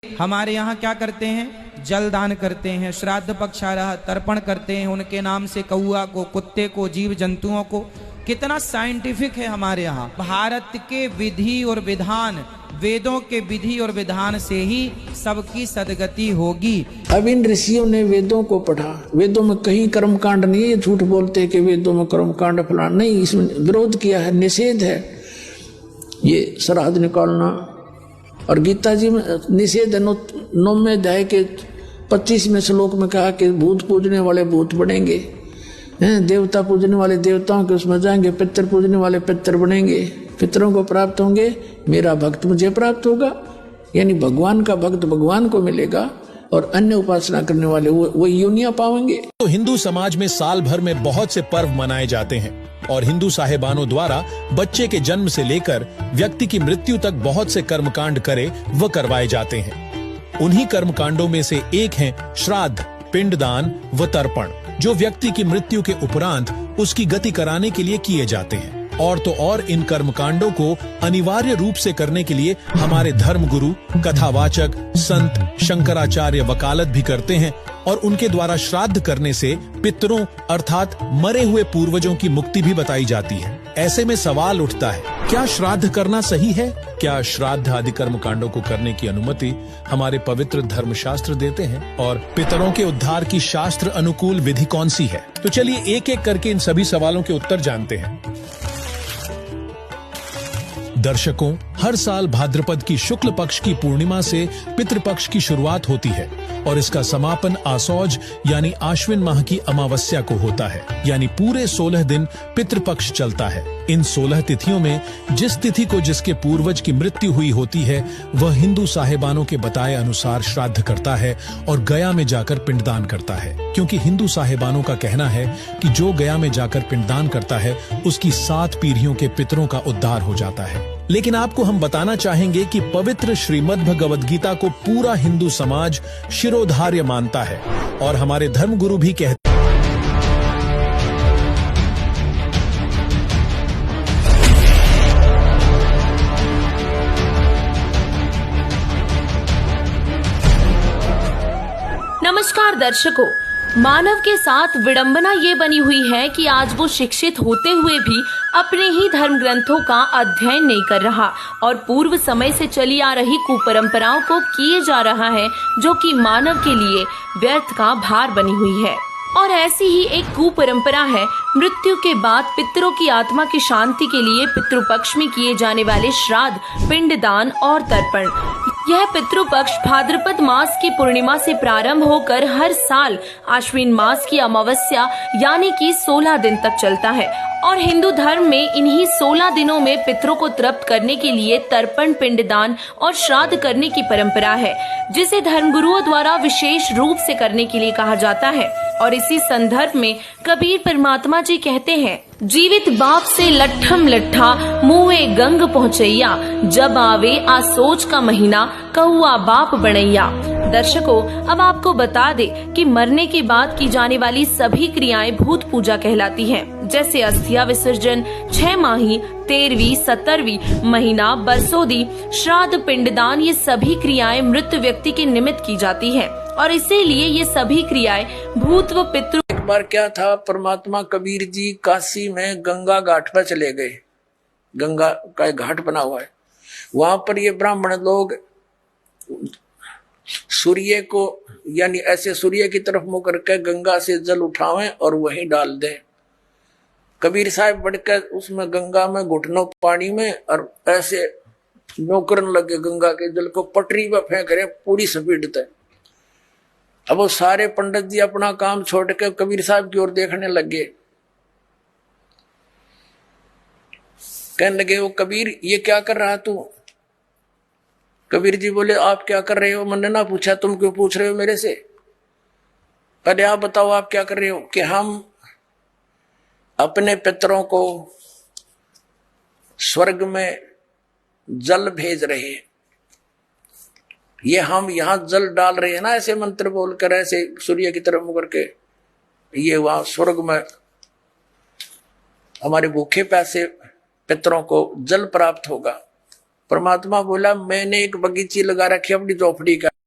हमारे यहाँ क्या करते हैं, जल दान करते हैं, श्राद्ध पक्ष आ रहा तर्पण करते हैं, उनके नाम से कौआ को, कुत्ते को, जीव जंतुओं को। कितना साइंटिफिक है हमारे यहाँ। भारत के विधि और विधान, वेदों के विधि और विधान से ही सबकी सदगति होगी। अब इन ऋषियों ने वेदों को पढ़ा, वेदों में कहीं कर्मकांड नहीं है, झूठ बोलते कि वेदों में कर्मकांड फलाना नहीं, इसमें विरोध किया है, निषेध है ये श्राद्ध निकालना। और गीता जी में निषेध है, 9वें अध्याय के 25वें श्लोक में कहा कि भूत पूजने वाले भूत बनेंगे, देवता पूजने वाले देवताओं के उसमें जाएंगे, पितर पूजने वाले पितर बनेंगे, पितरों को प्राप्त होंगे, मेरा भक्त मुझे प्राप्त होगा, यानी भगवान का भक्त भगवान को मिलेगा, और अन्य उपासना करने वाले वो योनियां पाएंगे। तो हिंदू समाज में साल भर में बहुत से पर्व मनाए जाते हैं और हिंदू साहेबानों द्वारा बच्चे के जन्म से लेकर व्यक्ति की मृत्यु तक बहुत से कर्मकांड करे व करवाए जाते हैं। उन्हीं कर्मकांडों में से एक है श्राद्ध, पिंडदान व तर्पण, जो व्यक्ति की मृत्यु के उपरांत उसकी गति कराने के लिए किए जाते हैं। और तो और इन कर्मकांडों को अनिवार्य रूप से करने के लिए हमारे धर्म गुरु, कथावाचक, संत, शंकराचार्य वकालत भी करते हैं, और उनके द्वारा श्राद्ध करने से पितरों अर्थात मरे हुए पूर्वजों की मुक्ति भी बताई जाती है। ऐसे में सवाल उठता है, क्या श्राद्ध करना सही है? क्या श्राद्ध आदि कर्मकांडों को करने की अनुमति हमारे पवित्र धर्मशास्त्र देते हैं? और पितरों के उद्धार की शास्त्र अनुकूल विधि कौन सी है? तो चलिए एक एक करके इन सभी सवालों के उत्तर जानते हैं। दर्शकों, हर साल भाद्रपद की शुक्ल पक्ष की पूर्णिमा से पितृपक्ष की शुरुआत होती है और इसका समापन आसौज यानी आश्विन माह की अमावस्या को होता है, यानी पूरे 16 दिन पितृपक्ष चलता है। इन 16 तिथियों में जिस तिथि को जिसके पूर्वज की मृत्यु हुई होती है वह हिंदू साहेबानों के बताए अनुसार श्राद्ध करता है और गया में जाकर पिंडदान करता है, क्योंकि हिंदू साहेबानों का कहना है कि जो गया में जाकर पिंडदान करता है उसकी 7 पीढ़ियों के पितरों का उद्धार हो जाता है। लेकिन आपको हम बताना चाहेंगे कि पवित्र श्रीमद् भगवद गीता को पूरा हिंदू समाज शिरोधार्य मानता है और हमारे धर्मगुरु भी कहते नमस्कार दर्शकों, मानव के साथ विडंबना ये बनी हुई है कि आज वो शिक्षित होते हुए भी अपने ही धर्म ग्रंथों का अध्ययन नहीं कर रहा और पूर्व समय से चली आ रही कुपरंपराओं को किए जा रहा है, जो कि मानव के लिए व्यर्थ का भार बनी हुई है। और ऐसी ही एक कुपरंपरा है मृत्यु के बाद पितरों की आत्मा की शांति के लिए पितृपक्ष में किए जाने वाले श्राद्ध, पिंडदान और तर्पण। यह पितृपक्ष भाद्रपद मास की पूर्णिमा से प्रारंभ होकर हर साल आश्विन मास की अमावस्या यानी कि 16 दिन तक चलता है और हिंदू धर्म में इन्हीं 16 दिनों में पितरों को तृप्त करने के लिए तर्पण, पिंडदान और श्राद्ध करने की परंपरा है, जिसे धर्मगुरुओं द्वारा विशेष रूप से करने के लिए कहा जाता है। और इसी संदर्भ में कबीर परमात्मा जी कहते हैं, जीवित बाप से लट्ठम लट्ठा मुँहे गंग पहुँचैया, जब आवे आसोच का महीना कहुआ बाप बनैया। दर्शकों, अब आपको बता दे कि मरने के बाद की जाने वाली सभी क्रियाएं भूत पूजा कहलाती हैं, जैसे अस्थिया विसर्जन, 6 माही, 13वीं, 17वीं महीना, बरसोदी, श्राद्ध, पिंडदान, ये सभी क्रियाएं मृत व्यक्ति के निमित्त की जाती हैं और इसीलिए ये सभी क्रियाएं भूत व पितृ। एक बार क्या था, परमात्मा कबीर जी काशी में गंगा घाट पर चले गए। गंगा का एक घाट बना हुआ है, वहां पर ये ब्राह्मण लोग सूर्य को यानी ऐसे सूर्य की तरफ मुंह करके गंगा से जल उठावें और वहीं डाल दें। कबीर साहब बढ़कर उसमें गंगा में घुटनों पानी में और ऐसे नौकरन लगे गंगा के जल को पटरी पर फेंक रहे पूरी स्पीड तक। अब वो सारे पंडित जी अपना काम छोड़ के कबीर साहब की ओर देखने लगे। कहने लगे, वो कबीर ये क्या कर रहा तू? कबीर जी बोले, आप क्या कर रहे हो? मैंने ना पूछा, तुम क्यों पूछ रहे हो मेरे से? पहले आप बताओ आप क्या कर रहे हो? कि हम अपने पितरों को स्वर्ग में जल भेज रहे हैं। ये हम यहां जल डाल रहे हैं ना, ऐसे मंत्र बोलकर, ऐसे सूर्य की तरफ मुकर के, ये वहां स्वर्ग में हमारे भूखे प्यासे पितरों को जल प्राप्त होगा। परमात्मा बोला मैंने एक बगीची लगा रखी अपनी झोपड़ी का,